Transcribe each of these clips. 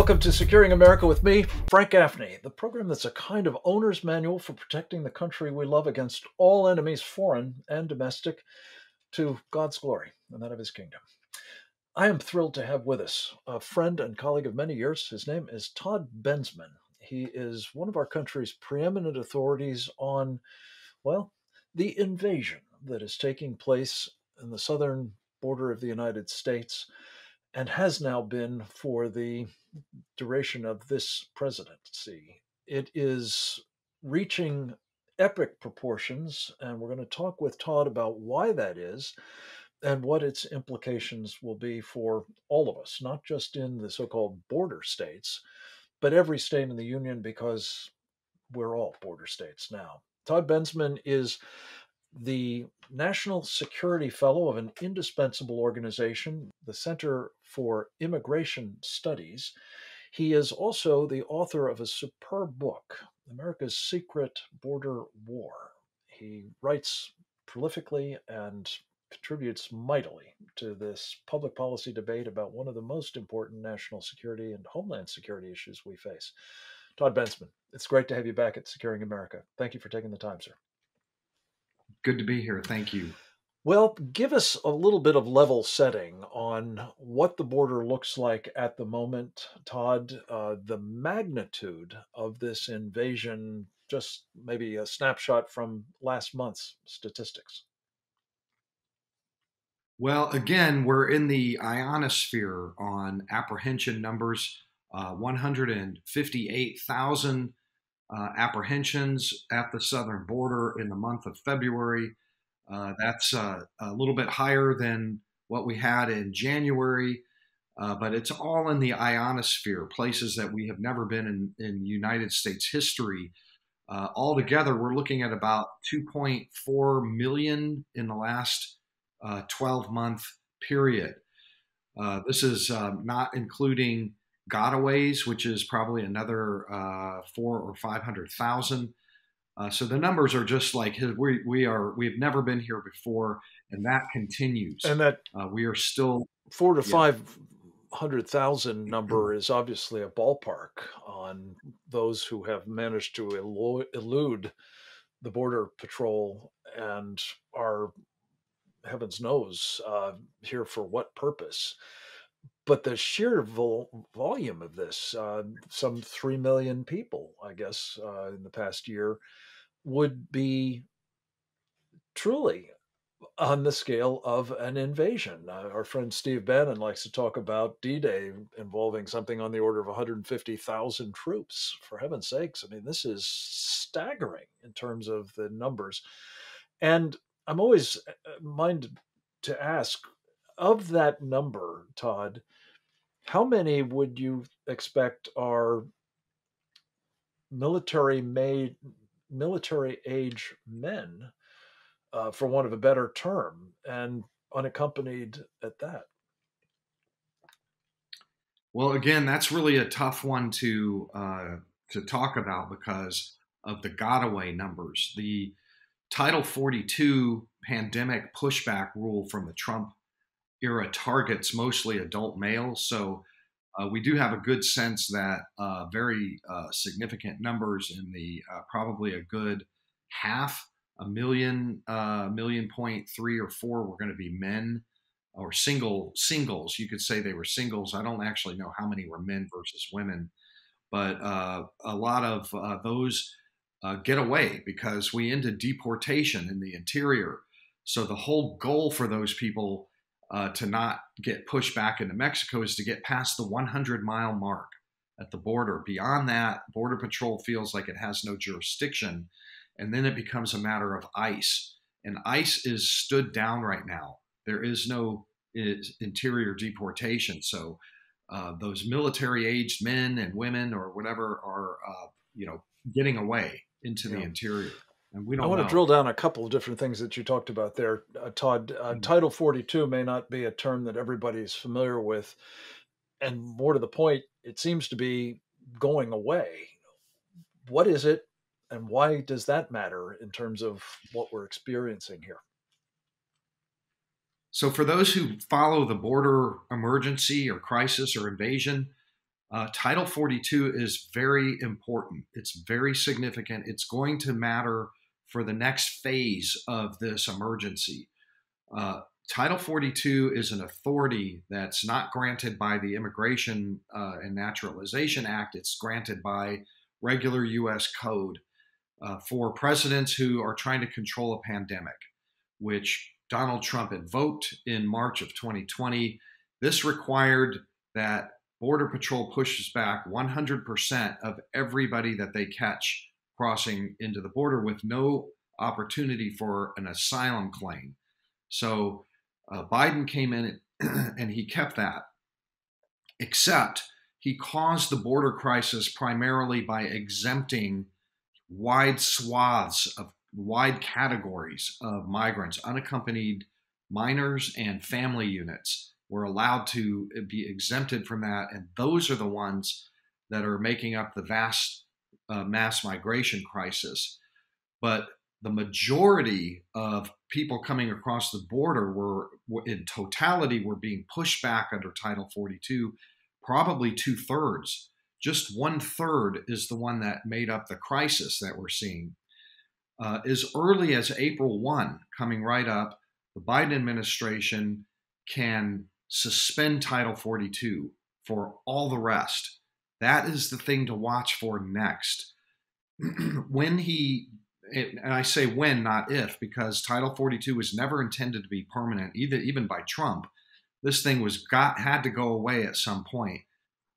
Welcome to Securing America with me, Frank Gaffney, the program that's a kind of owner's manual for protecting the country we love against all enemies, foreign and domestic, to God's glory and that of his kingdom. I am thrilled to have with us a friend and colleague of many years. His name is Todd Bensman. He is one of our country's preeminent authorities on, well, the invasion that is taking place in the southern border of the United States and has now been for the duration of this presidency. It is reaching epic proportions, and we're going to talk with Todd about why that is and what its implications will be for all of us, not just in the so-called border states, but every state in the union, because we're all border states now. Todd Bensman is the National Security Fellow of an indispensable organization, the Center for Immigration Studies. He is also the author of a superb book, America's Secret Border War. He writes prolifically and contributes mightily to this public policy debate about one of the most important national security and homeland security issues we face. Todd Bensman, it's great to have you back at Securing America. Thank you for taking the time, sir. Good to be here. Thank you. Well, give us a little bit of level setting on what the border looks like at the moment, Todd, the magnitude of this invasion, just maybe a snapshot from last month's statistics. Well, again, we're in the ionosphere on apprehension numbers, 158,000 apprehensions at the southern border in the month of February. That's a little bit higher than what we had in January, but it's all in the ionosphere, places that we have never been in United States history. Altogether, we're looking at about 2.4 million in the last 12-month period. This is not including gotaways, which is probably another 400,000 or 500,000. So the numbers are just like we've never been here before, and that continues. And that we are still 400,000 to 500,000 number is obviously a ballpark on those who have managed to elude the border patrol and are, heavens knows, here for what purpose. But the sheer volume of this, some 3 million people, I guess, in the past year, would be truly on the scale of an invasion. Our friend Steve Bannon likes to talk about D-Day involving something on the order of 150,000 troops. For heaven's sakes, I mean, this is staggering in terms of the numbers. And I'm always minded to ask, of that number, Todd, how many would you expect are military age men, for want of a better term, and unaccompanied at that? Well, again, that's really a tough one to talk about because of the gotaway numbers. The Title 42 pandemic pushback rule from the Trump era targets mostly adult males. So we do have a good sense that very significant numbers in the probably a good half a million, 1.3 or 4 were going to be men or singles. You could say they were singles. I don't actually know how many were men versus women, but a lot of those get away because we ended deportation in the interior. So the whole goal for those people to not get pushed back into Mexico is to get past the 100-mile mark at the border. Beyond that, Border Patrol feels like it has no jurisdiction, and then it becomes a matter of ICE. And ICE is stood down right now. There is no interior deportation. So those military-aged men and women or whatever are, getting away into the interior. And we don't I want know. to drill down a couple of different things that you talked about there, Todd. Title 42 may not be a term that everybody's familiar with. And more to the point, it seems to be going away. What is it, and why does that matter in terms of what we're experiencing here? So for those who follow the border emergency or crisis or invasion, Title 42 is very important. It's very significant. It's going to matter for the next phase of this emergency. Title 42 is an authority that's not granted by the Immigration and Naturalization Act. It's granted by regular U.S. code for presidents who are trying to control a pandemic, which Donald Trump invoked in March of 2020. This required that Border Patrol pushes back 100% of everybody that they catch crossing into the border with no opportunity for an asylum claim. So Biden came in and he kept that, except he caused the border crisis primarily by exempting wide swaths of wide categories of migrants. Unaccompanied minors and family units were allowed to be exempted from that. And those are the ones that are making up the vast mass migration crisis. But the majority of people coming across the border were in totality, were being pushed back under Title 42, probably 2/3. Just 1/3 is the one that made up the crisis that we're seeing. As early as April 1, coming right up, the Biden administration can suspend Title 42 for all the rest. That is the thing to watch for next. When he, and I say when, not if, because Title 42 was never intended to be permanent, even by Trump. This thing had to go away at some point.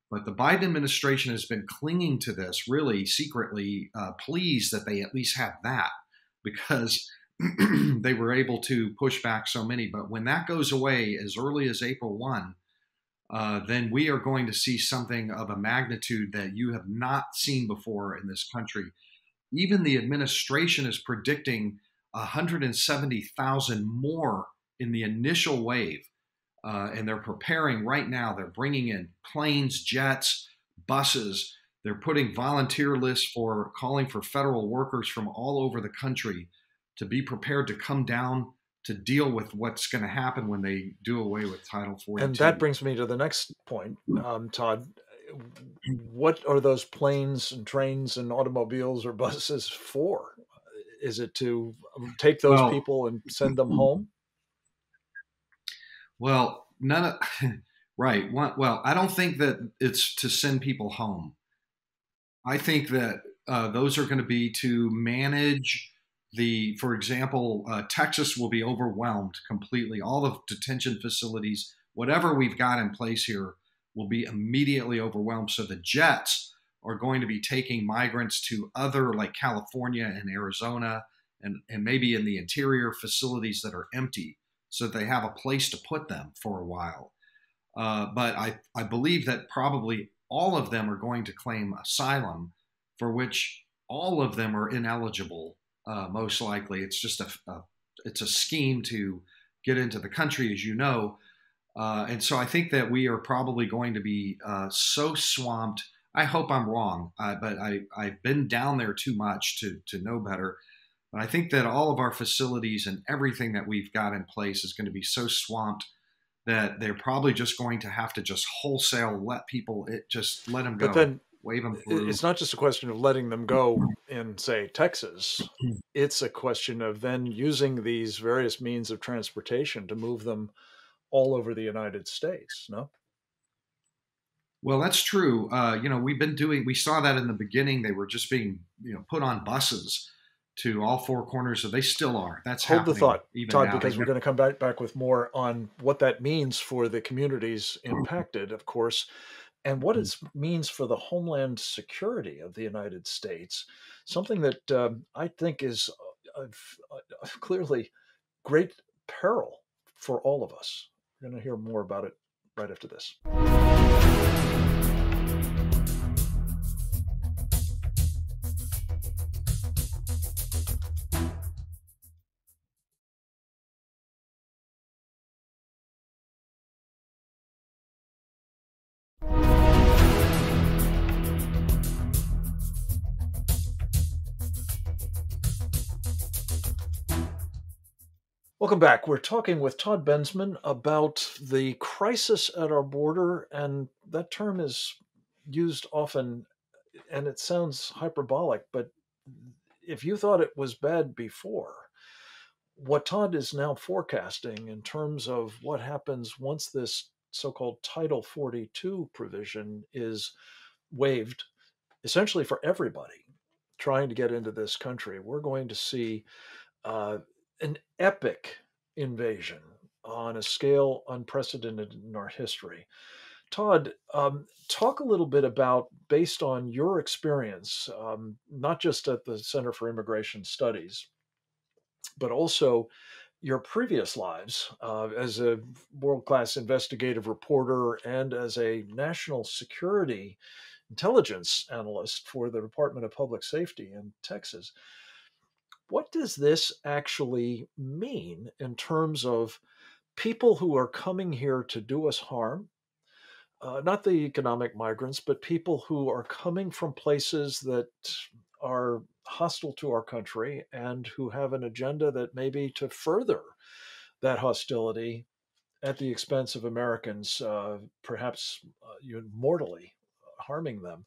But the Biden administration has been clinging to this really secretly, pleased that they at least have that, because they were able to push back so many. But when that goes away as early as April 1, then we are going to see something of a magnitude that you have not seen before in this country. Even the administration is predicting 170,000 more in the initial wave. And they're preparing right now. They're bringing in planes, jets, buses. They're putting volunteer lists for calling for federal workers from all over the country to be prepared to come down to deal with what's going to happen when they do away with Title 42. And that brings me to the next point, Todd. What are those planes and trains and automobiles or buses for? Is it to take those people and send them home? Well, right. Well, I don't think that it's to send people home. I think that those are going to be to manage for example, Texas will be overwhelmed completely. All the detention facilities, whatever we've got in place here, will be immediately overwhelmed. So the jets are going to be taking migrants to other, like California and Arizona, and maybe in the interior facilities that are empty, so that they have a place to put them for a while. But I believe that probably all of them are going to claim asylum, for which all of them are ineligible, most likely. It's just it's a scheme to get into the country, as you know. And so I think that we are probably going to be so swamped. I hope I'm wrong, but I've been down there too much to know better. But I think that all of our facilities and everything that we've got in place is going to be so swamped that they're probably just going to have to just wholesale let them go. But then wave them through. It's not just a question of letting them go in, say, Texas. It's a question of then using these various means of transportation to move them all over the United States, no? Well, that's true. We saw that in the beginning. They were just being, put on buses to all four corners. So they still are. That's Hold happening the thought, Todd, now. because we're going to come back with more on what that means for the communities impacted, of course, and what it means for the homeland security of the United States, something that I think is clearly great peril for all of us. We're going to hear more about it right after this. Welcome back. We're talking with Todd Bensman about the crisis at our border, and that term is used often, and it sounds hyperbolic, but if you thought it was bad before, what Todd is now forecasting in terms of what happens once this so-called Title 42 provision is waived, essentially for everybody trying to get into this country, we're going to see uh, an epic invasion on a scale unprecedented in our history. Todd, talk a little bit about, based on your experience, not just at the Center for Immigration Studies, but also your previous lives as a world class investigative reporter and as a national security intelligence analyst for the Department of Public Safety in Texas. What does this actually mean in terms of people who are coming here to do us harm? Not the economic migrants, but people who are coming from places that are hostile to our country and who have an agenda that may be to further that hostility at the expense of Americans, perhaps mortally harming them.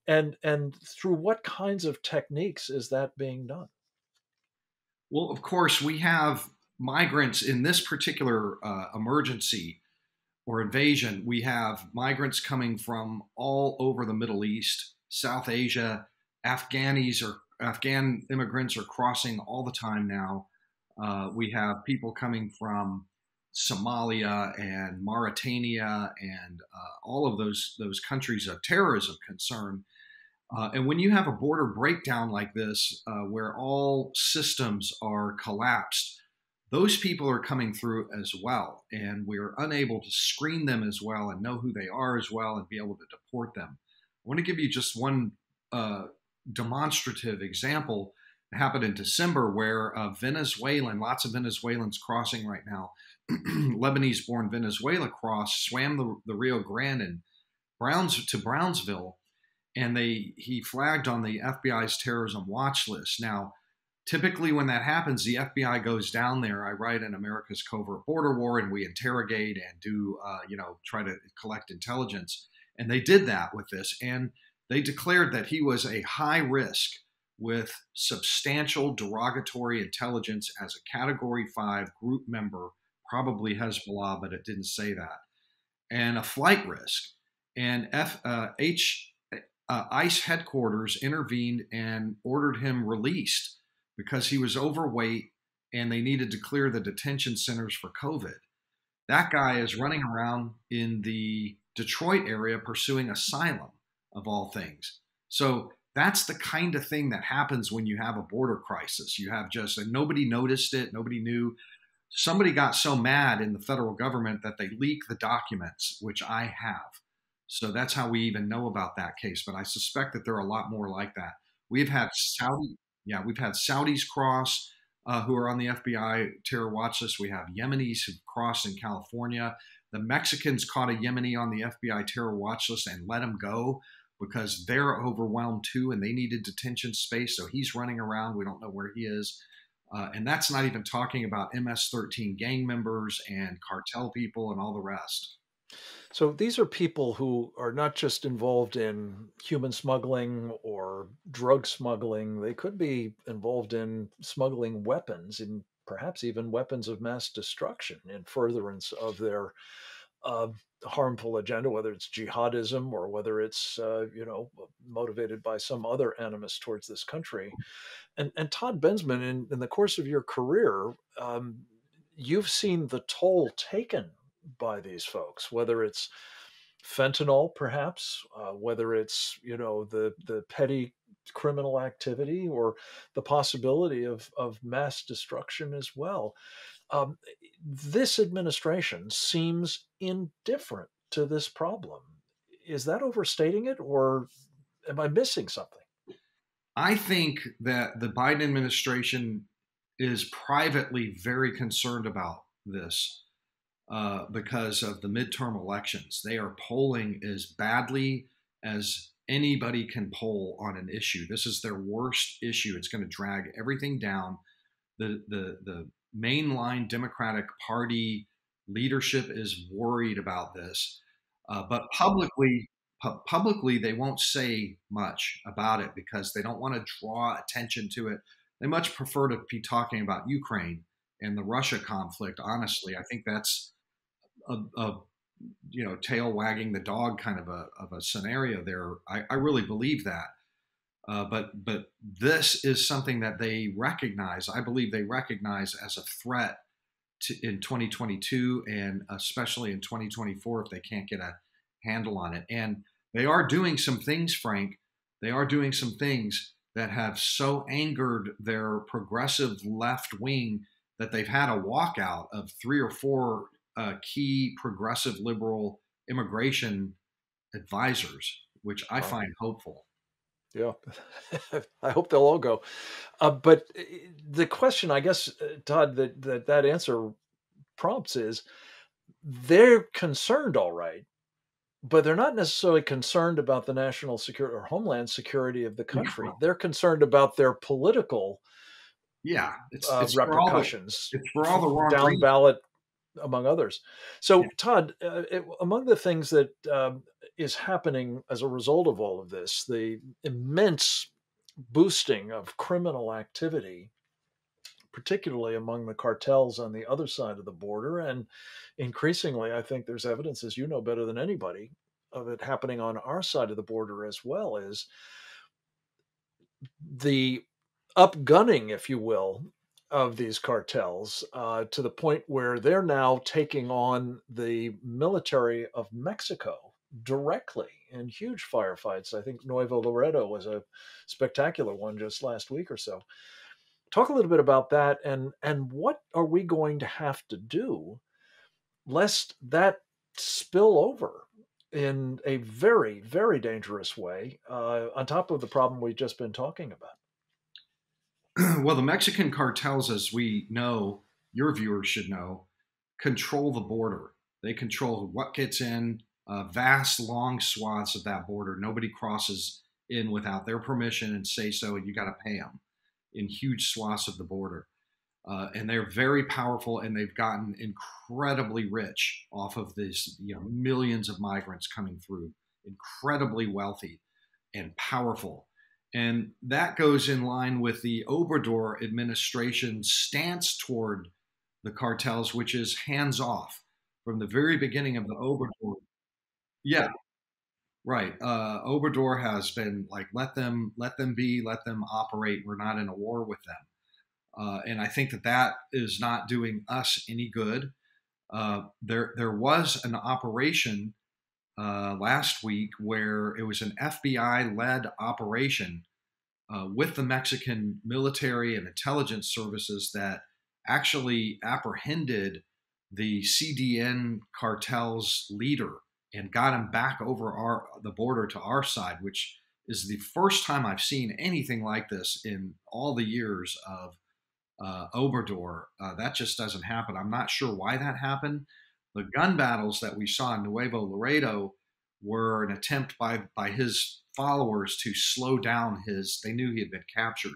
And through what kinds of techniques is that being done? Well, of course, we have migrants in this particular emergency or invasion. We have migrants coming from all over the Middle East, South Asia. Afghan immigrants are crossing all the time now. We have people coming from Somalia and Mauritania and all of those countries of terrorism concern. And when you have a border breakdown like this, where all systems are collapsed, those people are coming through as well. And we're unable to screen them as well and know who they are as well and be able to deport them. I want to give you just one demonstrative example. It happened in December where lots of Venezuelans crossing right now, Lebanese born Venezuela swam the Rio Grande and to Brownsville, and he flagged on the FBI's terrorism watch list. Now, typically when that happens, the FBI goes down there. I write in America's Covert Border War, and we interrogate and do, try to collect intelligence. And they did that with this, and they declared that he was a high risk with substantial derogatory intelligence as a Category 5 group member, probably Hezbollah, but it didn't say that, and a flight risk. And ICE headquarters intervened and ordered him released because he was overweight and they needed to clear the detention centers for COVID. That guy is running around in the Detroit area pursuing asylum, of all things. So that's the kind of thing that happens when you have a border crisis. You have and nobody noticed it, nobody knew. Somebody got so mad in the federal government that they leaked the documents, which I have. So that's how we even know about that case. But I suspect that there are a lot more like that. We've had Saudis cross who are on the FBI terror watch list. We have Yemenis who've crossed in California. The Mexicans caught a Yemeni on the FBI terror watch list and let him go because they're overwhelmed too and they needed detention space. So he's running around. We don't know where he is. And that's not even talking about MS-13 gang members and cartel people and all the rest. So these are people who are not just involved in human smuggling or drug smuggling. They could be involved in smuggling weapons and perhaps even weapons of mass destruction in furtherance of their uh, harmful agenda, whether it's jihadism or whether it's motivated by some other animus towards this country. And Todd Bensman, in the course of your career, you've seen the toll taken by these folks, whether it's fentanyl, perhaps, whether it's the petty criminal activity or the possibility of mass destruction as well. This administration seems indifferent to this problem. Is that overstating it, or am I missing something? I think that the Biden administration is privately very concerned about this because of the midterm elections. They are polling as badly as anybody can poll on an issue. This is their worst issue. It's going to drag everything down. The mainline Democratic Party leadership is worried about this, but publicly publicly they won't say much about it because they don't want to draw attention to it. They much prefer to be talking about Ukraine and the Russia conflict. Honestly, I think that's a tail wagging the dog kind of a scenario there. I really believe that. But this is something that they recognize. I believe they recognize as a threat in 2022 and especially in 2024 if they can't get a handle on it. And they are doing some things, Frank. They are doing some things that have so angered their progressive left wing that they've had a walkout of 3 or 4 key progressive liberal immigration advisors, which I find hopeful. Yeah, I hope they'll all go. But the question, I guess, Todd, that answer prompts is they're concerned, all right, but they're not necessarily concerned about the national security or homeland security of the country. They're concerned about their political it's repercussions, for all the wrong down reasons. ballot, among others. So, Todd, among the things that is happening as a result of all of this, the immense boosting of criminal activity, particularly among the cartels on the other side of the border. And increasingly, I think there's evidence, as you know better than anybody, of it happening on our side of the border as well, is the upgunning, if you will, of these cartels to the point where they're now taking on the military of Mexico directly in huge firefights. I think Nuevo Laredo was a spectacular one just last week or so. Talk a little bit about that, and what are we going to have to do lest that spill over in a very, very dangerous way on top of the problem we've just been talking about? Well, the Mexican cartels, as we know, your viewers should know, control the border. They control what gets in, vast, long swaths of that border. Nobody crosses in without their permission and say so, and you got to pay them in huge swaths of the border. And they're very powerful, and they've gotten incredibly rich off of this, millions of migrants coming through, incredibly wealthy and powerful. And that goes in line with the Obrador administration's stance toward the cartels, which is hands off from the very beginning of the Obrador. Yeah, right. Obrador has been like, let them be, let them operate. We're not in a war with them. And I think that is not doing us any good. There was an operation last week where it was an FBI-led operation with the Mexican military and intelligence services that actually apprehended the CDN cartel's leader and got him back over the border to our side, which is the first time I've seen anything like this in all the years of Obrador. That just doesn't happen. I'm not sure why that happened. The gun battles that we saw in Nuevo Laredo were an attempt by his followers to slow down they knew he had been captured,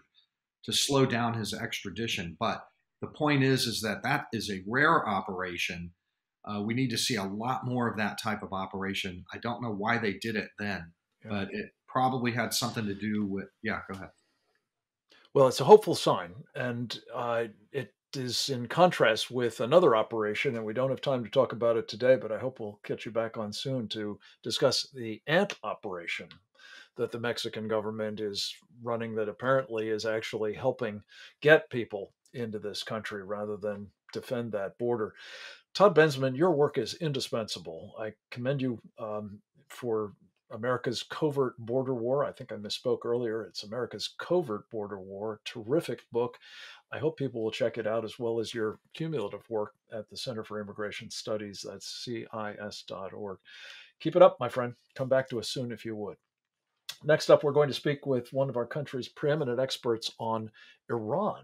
to slow down his extradition. But the point is that is a rare operation. We need to see a lot more of that type of operation. I don't know why they did it then, but it probably had something to do with, go ahead. Well, it's a hopeful sign, and it is in contrast with another operation, and we don't have time to talk about it today, but I hope we'll catch you back on soon to discuss the ant operation that the Mexican government is running that apparently is actually helping get people into this country rather than defend that border. Todd Bensman, your work is indispensable. I commend you for America's Covert Border War. I think I misspoke earlier. It's America's Covert Border War. Terrific book. I hope people will check it out, as well as your cumulative work at the Center for Immigration Studies. That's CIS.org. Keep it up, my friend. Come back to us soon if you would. Next up, we're going to speak with one of our country's preeminent experts on Iran.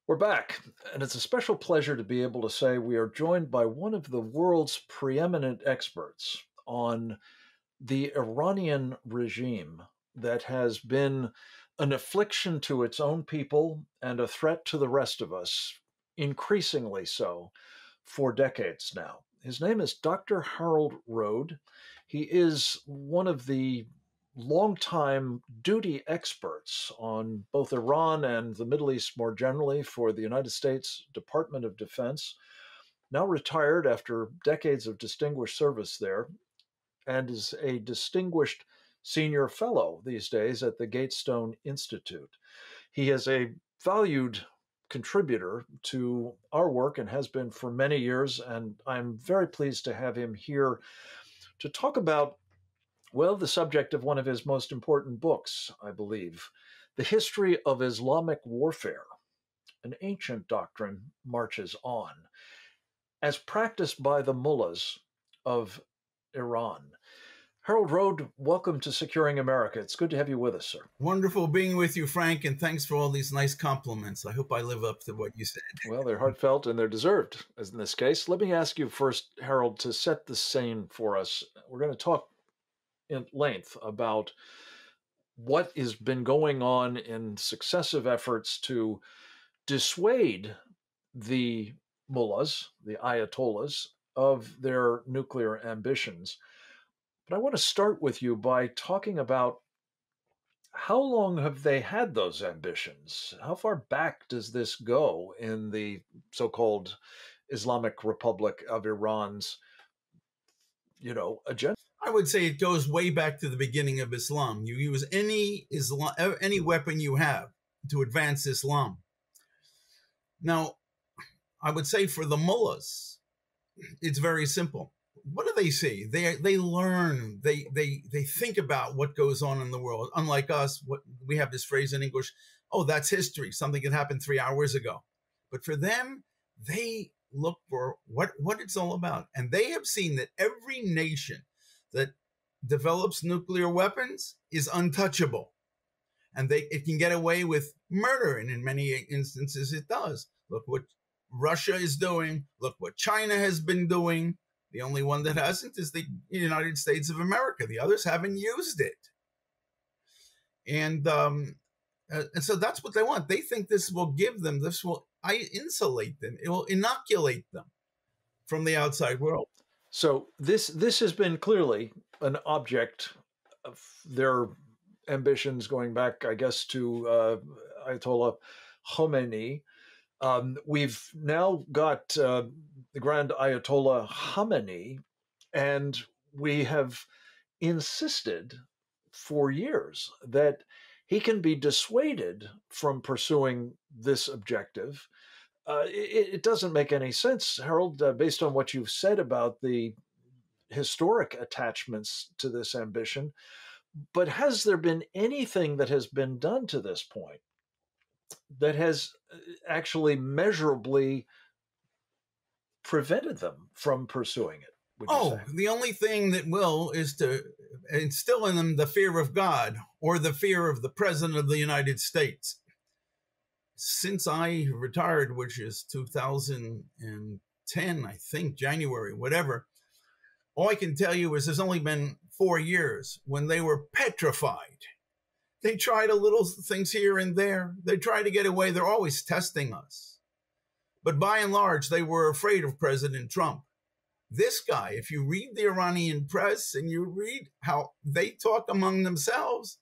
We're back. And it's a special pleasure to be able to say we are joined by one of the world's preeminent experts on the Iranian regime that has been an affliction to its own people and a threat to the rest of us, increasingly so, for decades now. His name is Dr. Harold Rhode. He is one of the longtime duty experts on both Iran and the Middle East more generally for the United States Department of Defense, now retired after decades of distinguished service there, and is a distinguished senior fellow these days at the Gatestone Institute. He is a valued contributor to our work and has been for many years, and I'm very pleased to have him here to talk about, well, the subject of one of his most important books, I believe, The History of Islamic Warfare. An ancient doctrine marches on, as practiced by the mullahs of Iran. Harold Rhode, welcome to Securing America. It's good to have you with us, sir. Wonderful being with you, Frank, and thanks for all these nice compliments. I hope I live up to what you said. Well, they're heartfelt and they're deserved, as in this case. Let me ask you first, Harold, to set the scene for us. We're going to talk in length about what has been going on in successive efforts to dissuade the mullahs, the ayatollahs, of their nuclear ambitions. But I want to start with you by talking about how long have they had those ambitions? How far back does this go in the so-called Islamic Republic of Iran's, agenda? I would say it goes way back to the beginning of Islam. You use any weapon you have to advance Islam. Now, I would say for the mullahs, it's very simple. What do they see? They learn. They think about what goes on in the world. Unlike us, we have this phrase in English, oh, that's history. Something that happened 3 hours ago. But for them, they look for what it's all about. And they have seen that every nation that develops nuclear weapons is untouchable. And it can get away with murder. And in many instances, it does. Look what Russia is doing. Look what China has been doing. The only one that hasn't is the United States of America. The others haven't used it. And so that's what they want. They think this will insulate them. It will inoculate them from the outside world. So this has been clearly an object of their ambitions going back, I guess, to Ayatollah Khomeini. We've now got the Grand Ayatollah Khamenei, and we have insisted for years that he can be dissuaded from pursuing this objective. It doesn't make any sense, Harold, based on what you've said about the historic attachments to this ambition. But has there been anything that has been done to this point that has actually measurably prevented them from pursuing it? The only thing that will is to instill in them the fear of God or the fear of the President of the United States. Since I retired, which is 2010, I think, January, whatever, all I can tell you is there's only been 4 years when they were petrified. They tried a little things here and there. They try to get away. They're always testing us. But by and large, they were afraid of President Trump. This guy, if you read the Iranian press and you read how they talk among themselves,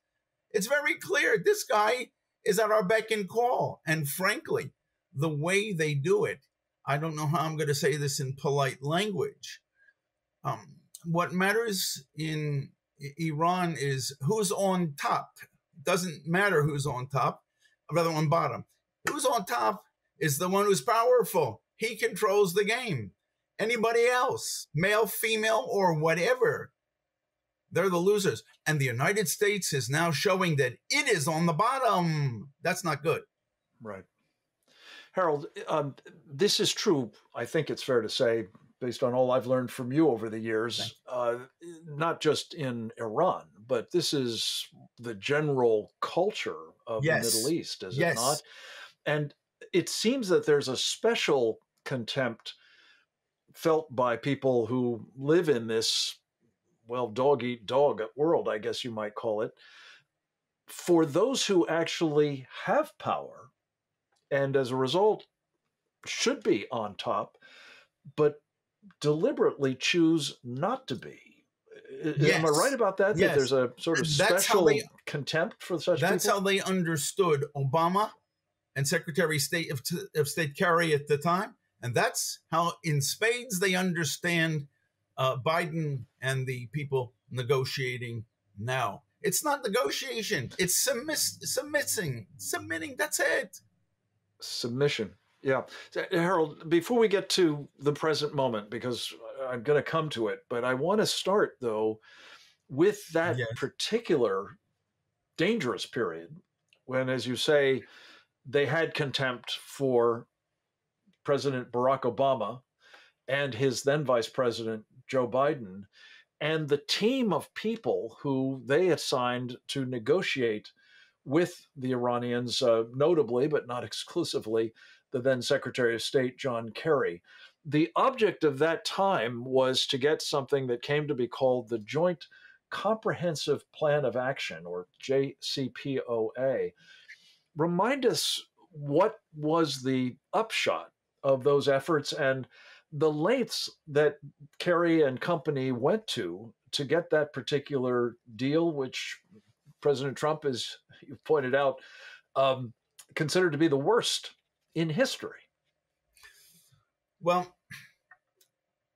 it's very clear this guy is at our beck and call. And frankly, the way they do it, I don't know how I'm going to say this in polite language. What matters in Iran is who's on top. It doesn't matter who's on top, rather on bottom. Who's on top is the one who's powerful. He controls the game. Anybody else, male, female, or whatever, they're the losers. And the United States is now showing that it is on the bottom. That's not good. Right. Harold, this is true, I think it's fair to say, based on all I've learned from you over the years, not just in Iran, but this is the general culture of the Middle East, is it not? And it seems that there's a special contempt felt by people who live in this, well, dog eat dog world, I guess you might call it, for those who actually have power and as a result should be on top, but deliberately choose not to be. Yes. Am I right about that? Yes. That there's a sort of special contempt for such That's people? how they understood Obama and Secretary of State Kerry at the time. And that's how, in spades, they understand Biden and the people negotiating now. It's not negotiation. It's submitting. That's it. Submission. Yeah. Harold, before we get to the present moment, because I'm going to come to it, but I want to start, though, with that particular dangerous period when, as you say, they had contempt for President Barack Obama and his then Vice President Joe Biden, and the team of people who they assigned to negotiate with the Iranians, notably, but not exclusively, the then Secretary of State, John Kerry. The object of that time was to get something that came to be called the Joint Comprehensive Plan of Action, or JCPOA. Remind us what was the upshot of those efforts and the lengths that Kerry and company went to get that particular deal, which President Trump, as you pointed out, considered to be the worst in history. Well,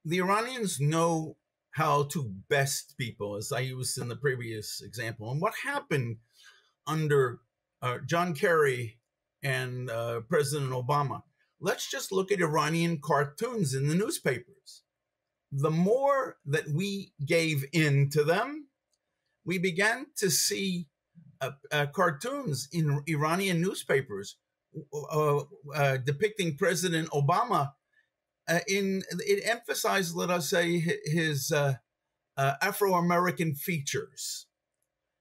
the Iranians know how to best people, as I used in the previous example. And what happened under John Kerry and President Obama? Let's just look at Iranian cartoons in the newspapers. The more that we gave in to them, we began to see cartoons in Iranian newspapers depicting President Obama. It emphasized, let us say, his Afro-American features.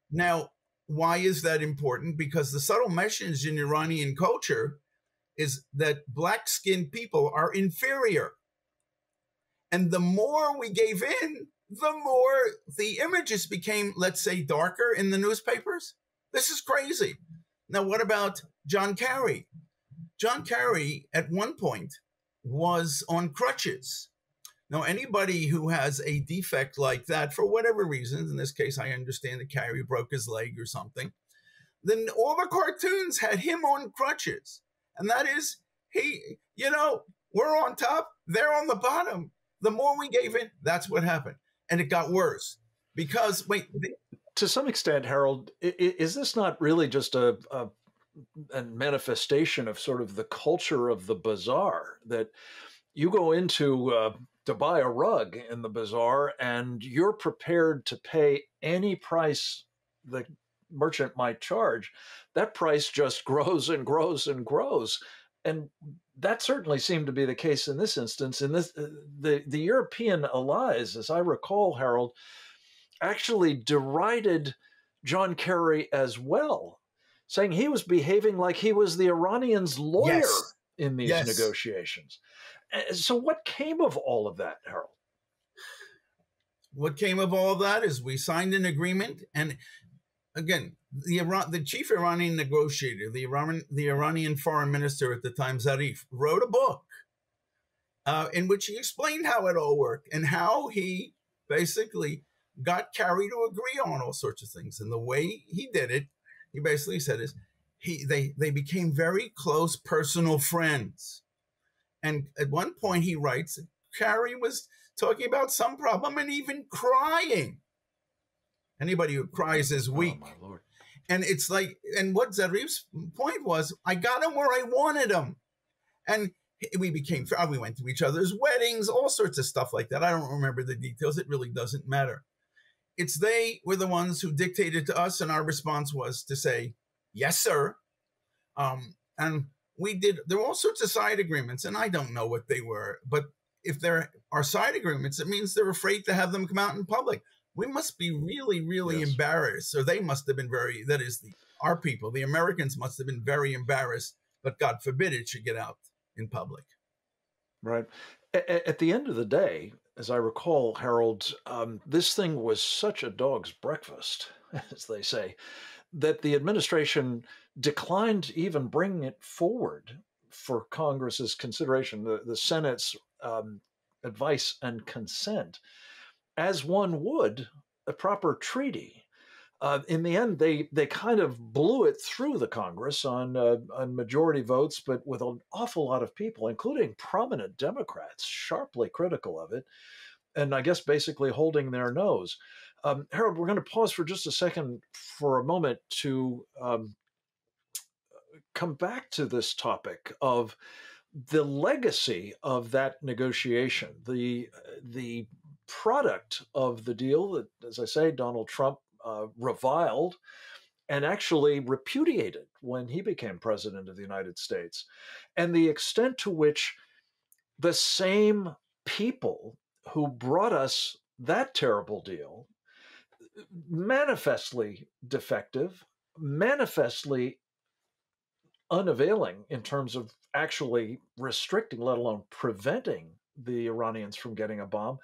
Now, why is that important? Because the subtle message in Iranian culture is that black-skinned people are inferior. And the more we gave in, the more the images became, let's say, darker in the newspapers. This is crazy. Now, what about John Kerry? John Kerry, at one point, was on crutches. Now, anybody who has a defect like that, for whatever reasons, in this case, I understand that Kerry broke his leg or something, then all the cartoons had him on crutches. And that is, we're on top, they're on the bottom. The more we gave in, that's what happened. And it got worse because, to some extent, Harold, is this not really just a manifestation of sort of the culture of the bazaar, that you go into to buy a rug in the bazaar and you're prepared to pay any price the merchant might charge? That price just grows and grows and grows. And that certainly seemed to be the case in this instance. In this, the European allies, as I recall, Harold, actually derided John Kerry as well, saying he was behaving like he was the Iranians' lawyer in these negotiations. So what came of all of that, Harold? What came of all of that is we signed an agreement. And again, the chief Iranian negotiator, the Iranian foreign minister at the time, Zarif, wrote a book in which he explained how it all worked and how he basically got Kerry to agree on all sorts of things. And the way he did it, he basically said is they became very close personal friends. And at one point he writes, Kerry was talking about some problem and even crying. Anybody who cries is weak. Oh, my Lord. And it's like, and what Zarif's point was, I got him where I wanted him. And we went to each other's weddings, all sorts of stuff like that. I don't remember the details. It really doesn't matter. They were the ones who dictated to us, and our response was to say, yes, sir. And there were all sorts of side agreements, and I don't know what they were. But if there are side agreements, it means they're afraid to have them come out in public. We must be really, really embarrassed. So they must have been our people, the Americans must have been very embarrassed but God forbid it should get out in public. Right. At the end of the day, as I recall, Harold, this thing was such a dog's breakfast, as they say, that the administration declined even bringing it forward for Congress's consideration, the Senate's advice and consent, as one would a proper treaty. In the end, they kind of blew it through the Congress on majority votes, but with an awful lot of people, including prominent Democrats, sharply critical of it, and I guess basically holding their nose. Harold, we're going to pause for just a second for a moment to come back to this topic of the legacy of that negotiation, the product of the deal that, as I say, Donald Trump reviled and actually repudiated when he became president of the United States, and the extent to which the same people who brought us that terrible deal, manifestly defective, manifestly unavailing in terms of actually restricting, let alone preventing the Iranians from getting a bomb,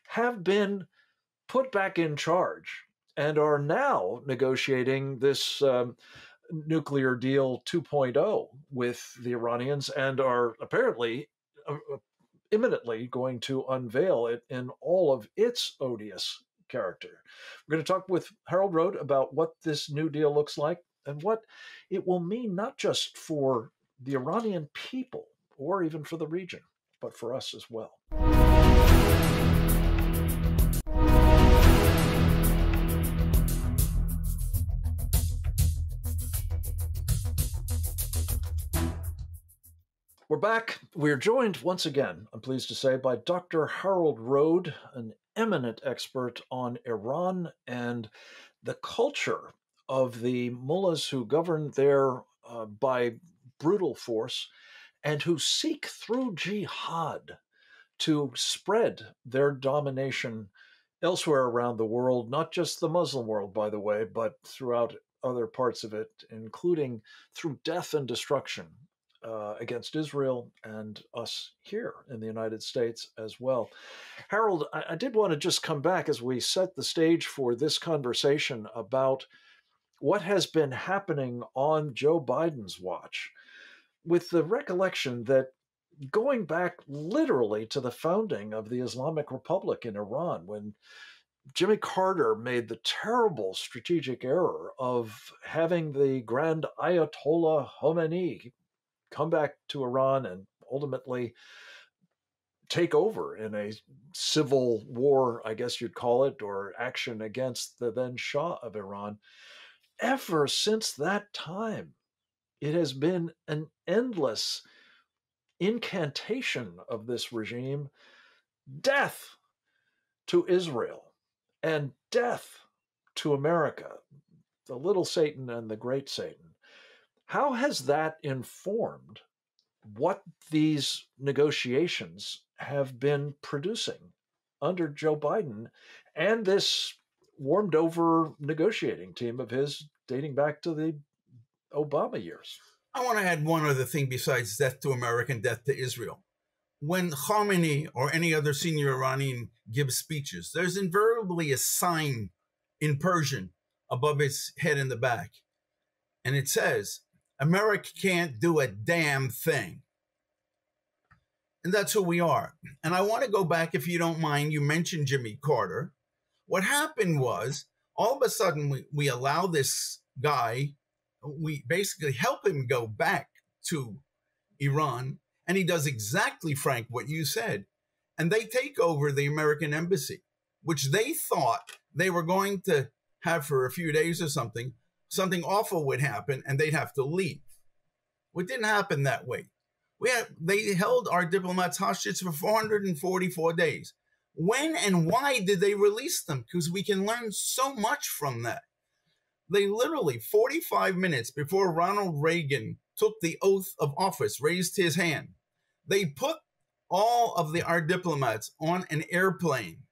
have been put back in charge and are now negotiating this nuclear deal 2.0 with the Iranians and are apparently imminently going to unveil it in all of its odious character. We're going to talk with Harold Rhode about what this new deal looks like and what it will mean not just for the Iranian people or even for the region, but for us as well. We're back. We're joined once again, I'm pleased to say, by Dr. Harold Rhode, an eminent expert on Iran and the culture of the mullahs who govern there by brutal force and who seek through jihad to spread their domination elsewhere around the world, not just the Muslim world, by the way, but throughout other parts of it, including through death and destruction against Israel and us here in the United States as well. Harold, I did want to just come back as we set the stage for this conversation about what has been happening on Joe Biden's watch, with the recollection that going back literally to the founding of the Islamic Republic in Iran, when Jimmy Carter made the terrible strategic error of having the Grand Ayatollah Khomeini come back to Iran and ultimately take over in a civil war, I guess you'd call it, or action against the then Shah of Iran. Ever since that time, it has been an endless incantation of this regime: death to Israel and death to America, the little Satan and the great Satan. How has that informed what these negotiations have been producing under Joe Biden and this warmed over negotiating team of his dating back to the Obama years? I want to add one other thing besides death to America and death to Israel. When Khomeini or any other senior Iranian gives speeches, there's invariably a sign in Persian above his head in the back. And it says, "America can't do a damn thing." And that's who we are. And I want to go back, if you don't mind. You mentioned Jimmy Carter. What happened was, all of a sudden, we allow this guy, we basically help him go back to Iran, and he does exactly, Frank, what you said. And they take over the American embassy, which they thought they were going to have for a few days or something. Something awful would happen, and they'd have to leave. Well, it didn't happen that way. They held our diplomats hostage for 444 days. When and why did they release them? Because we can learn so much from that. They literally, 45 minutes before Ronald Reagan took the oath of office, raised his hand, they put all of our diplomats on an airplane.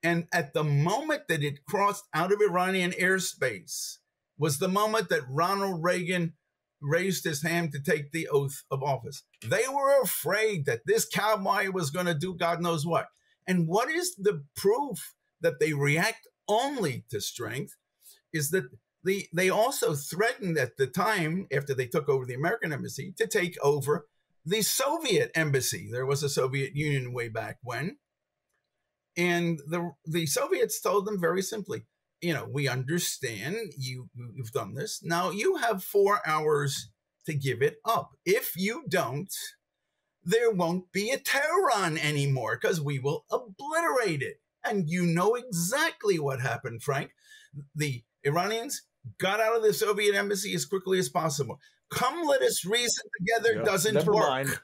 And at the moment that it crossed out of Iranian airspace was the moment that Ronald Reagan raised his hand to take the oath of office. They were afraid that this cowboy was going to do God knows what. And what is the proof that they react only to strength is that they also threatened at the time, after they took over the American embassy, to take over the Soviet embassy. There was a Soviet Union way back when. And the Soviets told them very simply, we understand you've done this. Now you have 4 hours to give it up. If you don't, there won't be a Tehran anymore because we will obliterate it. And you know exactly what happened, Frank. The Iranians got out of the Soviet embassy as quickly as possible. Come, let us reason together doesn't never work. Mind.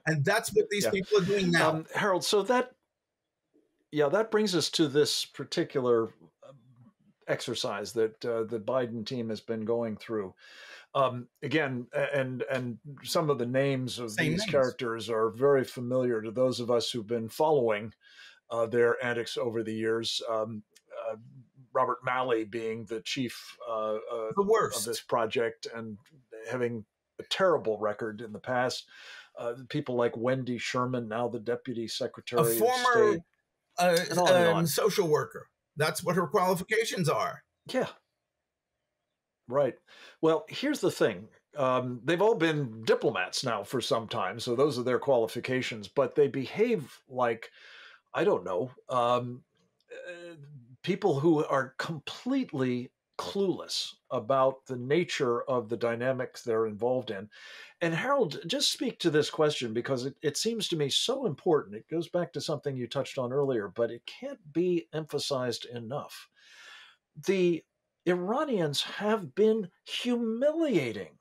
And that's what these people are doing now. Harold, so that brings us to this particular exercise that the Biden team has been going through. Again, and some of the names of these characters are very familiar to those of us who've been following their antics over the years. Robert Malley being the chief of this project and having a terrible record in the past. People like Wendy Sherman, now the Deputy Secretary of State. A former social worker. That's what her qualifications are. Yeah. Right. Well, here's the thing. They've all been diplomats now for some time, so those are their qualifications, but they behave like, I don't know, people who are completely clueless about the nature of the dynamics they're involved in. And Harold, just speak to this question because it seems to me so important. It goes back to something you touched on earlier, but it can't be emphasized enough. The Iranians have been humiliating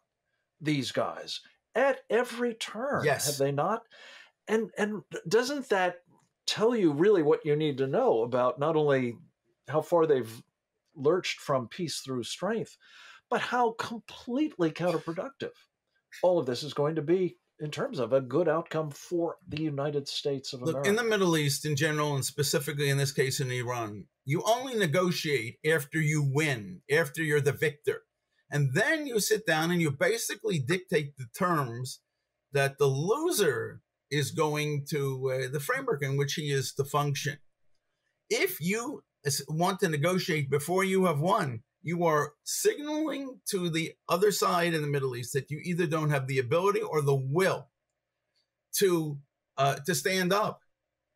these guys at every turn, have they not? And doesn't that tell you really what you need to know about not only how far they've lurched from peace through strength, but how completely counterproductive all of this is going to be in terms of a good outcome for the United States of America. Look, in the Middle East in general, and specifically in this case in Iran, you only negotiate after you win, after you're the victor. And then you sit down and you basically dictate the terms that the loser is going to, the framework in which he is to function. If you want to negotiate before you have won, you are signaling to the other side in the Middle East that you either don't have the ability or the will to stand up.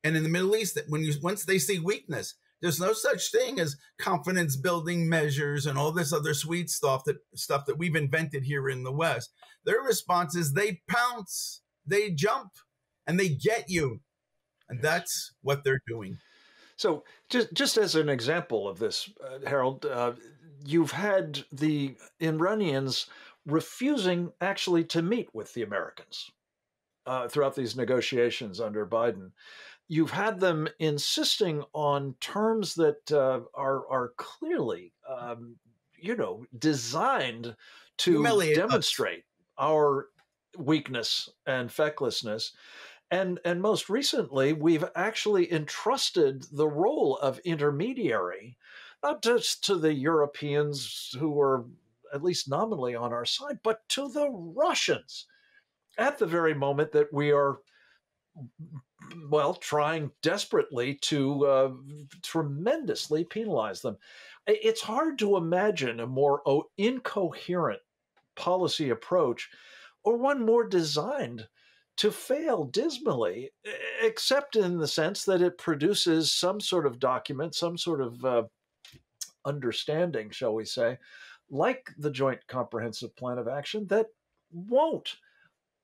And in the Middle East, that once they see weakness, there's no such thing as confidence building measures and all this other sweet stuff that we've invented here in the West. Their response is they pounce, they jump, and they get you. And that's what they're doing. So just as an example of this, Harold, you've had the Iranians refusing actually to meet with the Americans throughout these negotiations under Biden. You've had them insisting on terms that are clearly, designed to demonstrate our weakness and fecklessness. And most recently, we've actually entrusted the role of intermediary, not just to the Europeans who are at least nominally on our side, but to the Russians at the very moment that we are, trying desperately to tremendously penalize them. It's hard to imagine a more incoherent policy approach or one more designed to fail dismally, except in the sense that it produces some sort of document, some sort of understanding, shall we say, like the Joint Comprehensive Plan of Action that won't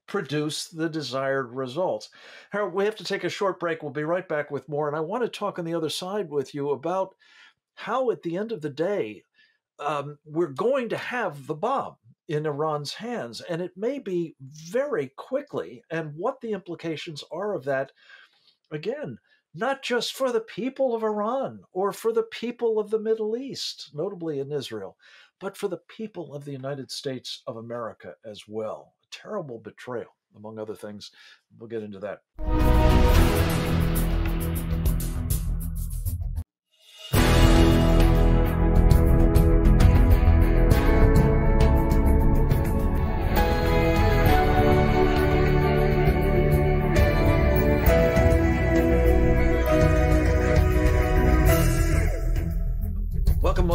produce the desired results. Harold, we have to take a short break. We'll be right back with more. And I want to talk on the other side with you about how at the end of the day, we're going to have the bomb in Iran's hands, and it may be very quickly, and what the implications are of that, again, not just for the people of Iran or for the people of the Middle East, notably in Israel, but for the people of the United States of America as well. A terrible betrayal, among other things. We'll get into that.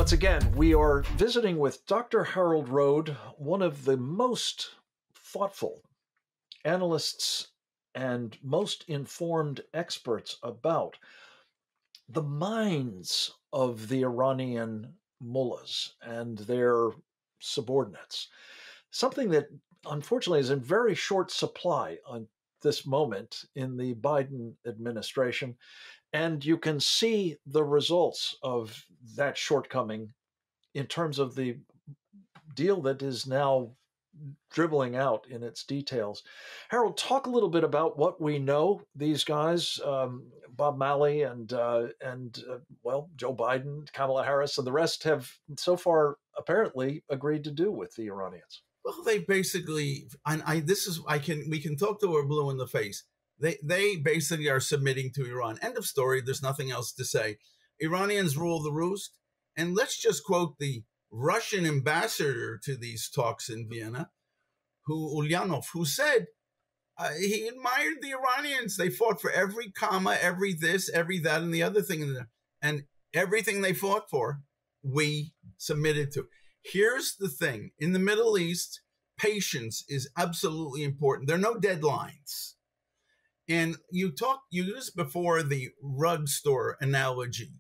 once again, we are visiting with Dr. Harold Rhode, one of the most thoughtful analysts and most informed experts about the minds of the Iranian mullahs and their subordinates. Something that unfortunately is in very short supply on this moment in the Biden administration. And you can see the results of that shortcoming in terms of the deal that is now dribbling out in its details. Harold, talk a little bit about what we know these guys, Bob Malley and well, Joe Biden, Kamala Harris, and the rest have so far apparently agreed to do with the Iranians. Well, they basically, we can talk to her blue in the face. They basically are submitting to Iran. End of story. There's nothing else to say. Iranians rule the roost. And let's just quote the Russian ambassador to these talks in Vienna, Ulyanov, who said he admired the Iranians. They fought for every comma, every this, every that, and the other thing. And everything they fought for, we submitted to. Here's the thing. In the Middle East, patience is absolutely important. There are no deadlines. And you used before the rug store analogy.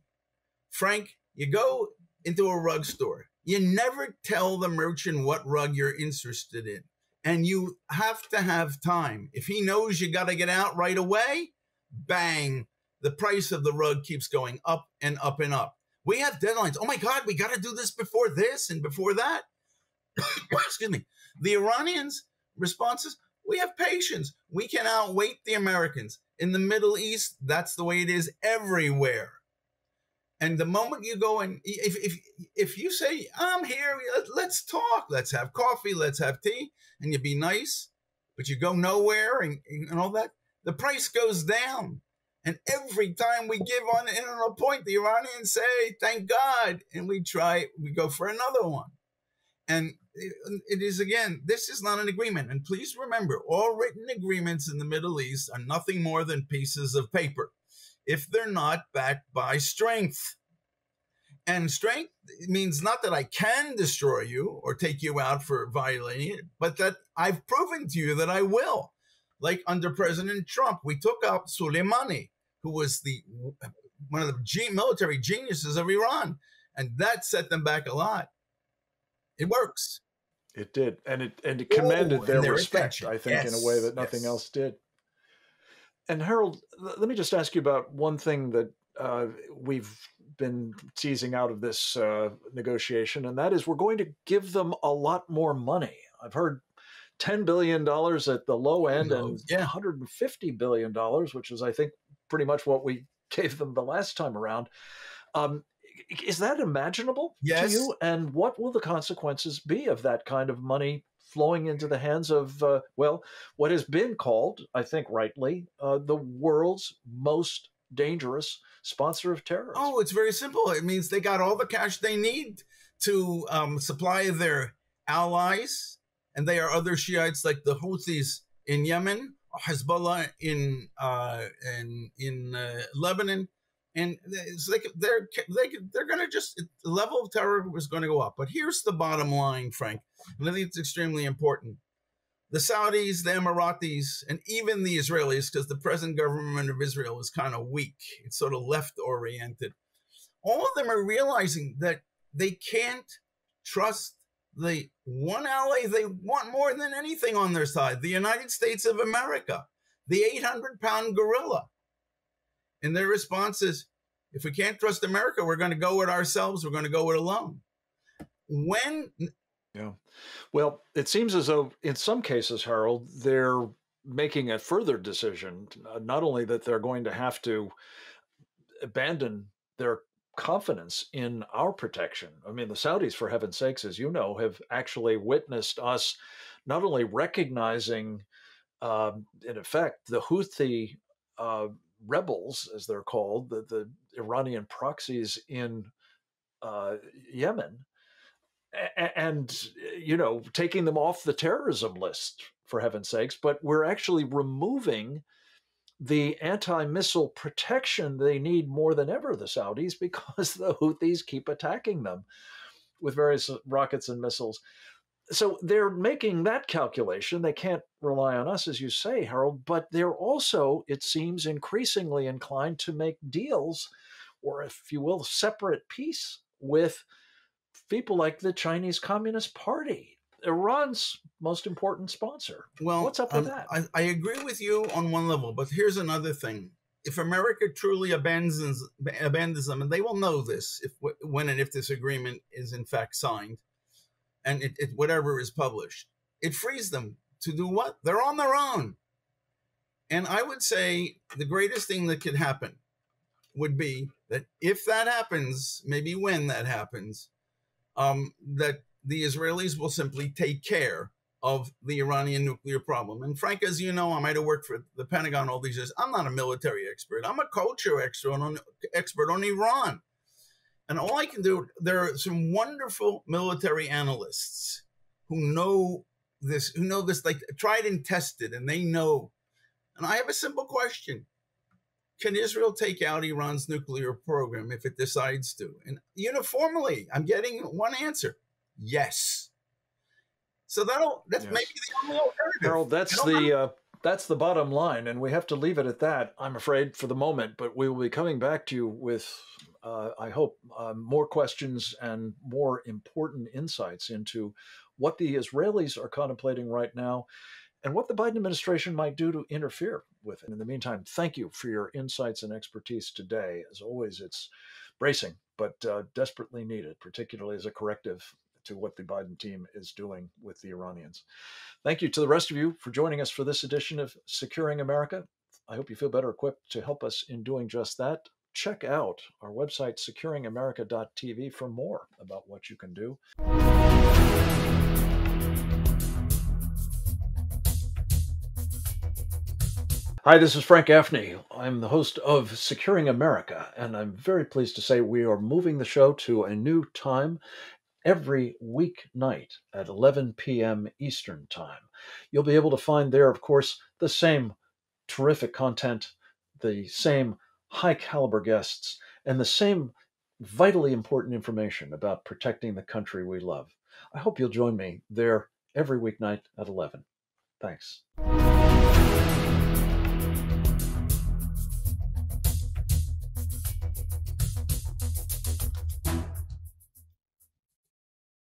Frank, you go into a rug store. You never tell the merchant what rug you're interested in. And you have to have time. If he knows you got to get out right away, bang, the price of the rug keeps going up and up and up. We have deadlines. Oh my God, we got to do this before this and before that. Excuse me. The Iranians' responses, we have patience. We can outwait the Americans. In the Middle East, that's the way it is everywhere. And the moment you go and if you say, I'm here, let's talk, let's have coffee, let's have tea, and you be nice, but you go nowhere and all that, the price goes down. And every time we give on a point, the Iranians say, thank God. And we go for another one. And it is, again, this is not an agreement. And please remember, all written agreements in the Middle East are nothing more than pieces of paper, if they're not backed by strength. And strength means not that I can destroy you or take you out for violating it, but that I've proven to you that I will. Like under President Trump, we took out Soleimani, who was one of the military geniuses of Iran, and that set them back a lot. It works. It did, and it commanded their respect, attention. I think, Yes. in a way that nothing else did. And Harold, let me just ask you about one thing that we've been teasing out of this negotiation, and that is we're going to give them a lot more money. I've heard $10 billion at the low end and $150 billion, which is, I think, pretty much what we gave them the last time around. Is that imaginable to you? And what will the consequences be of that kind of money flowing into the hands of, what has been called, I think rightly, the world's most dangerous sponsor of terrorism? Oh, it's very simple. It means they got all the cash they need to supply their allies, and they are other Shiites like the Houthis in Yemen, Hezbollah in Lebanon, and so they're going to just, the level of terror is going to go up. But here's the bottom line, Frank, and I think it's extremely important. The Saudis, the Emiratis, and even the Israelis, because the present government of Israel is kind of weak. It's sort of left-oriented. All of them are realizing that they can't trust the one ally they want more than anything on their side, the United States of America, the 800-pound gorilla. And their response is, if we can't trust America, we're going to go it ourselves. We're going to go it alone. Yeah. Well, it seems as though in some cases, Harold, they're making a further decision, not only that they're going to have to abandon their confidence in our protection. I mean, the Saudis, for heaven's sakes, as you know, have actually witnessed us not only recognizing, in effect, the Houthi rebels, as they're called, the Iranian proxies in Yemen, and, taking them off the terrorism list, for heaven's sakes, but we're actually removing the anti-missile protection they need more than ever, the Saudis, because the Houthis keep attacking them with various rockets and missiles. So they're making that calculation. They can't rely on us, as you say, Harold, but they're also, it seems, increasingly inclined to make deals, or if you will, separate peace with people like the Chinese Communist Party, Iran's most important sponsor. Well, what's up with that? I agree with you on one level, but here's another thing. If America truly abandons them, and they will know this when and if this agreement is in fact signed, and whatever is published, it frees them to do what? They're on their own. And I would say the greatest thing that could happen would be that if that happens, maybe when that happens, that the Israelis will simply take care of the Iranian nuclear problem. And Frank, as you know, I might have worked for the Pentagon all these years. I'm not a military expert. I'm a culture expert on Iran. And all I can do, there are some wonderful military analysts who know this, like tried and tested, and they know. And I have a simple question. Can Israel take out Iran's nuclear program if it decides to? And uniformly, I'm getting one answer. Yes. So that's maybe the only alternative. Harold, that's the bottom line, and we have to leave it at that, I'm afraid, for the moment. But we will be coming back to you with, I hope, more questions and more important insights into what the Israelis are contemplating right now and what the Biden administration might do to interfere with it. In the meantime, thank you for your insights and expertise today. As always, it's bracing, but desperately needed, particularly as a corrective to what the Biden team is doing with the Iranians. Thank you to the rest of you for joining us for this edition of Securing America. I hope you feel better equipped to help us in doing just that. Check out our website, securingamerica.tv, for more about what you can do. Hi, this is Frank Gaffney. I'm the host of Securing America, and I'm very pleased to say we are moving the show to a new time every weeknight at 11 p.m. Eastern Time. You'll be able to find there, of course, the same terrific content, the same high-caliber guests, and the same vitally important information about protecting the country we love. I hope you'll join me there every weeknight at 11. Thanks.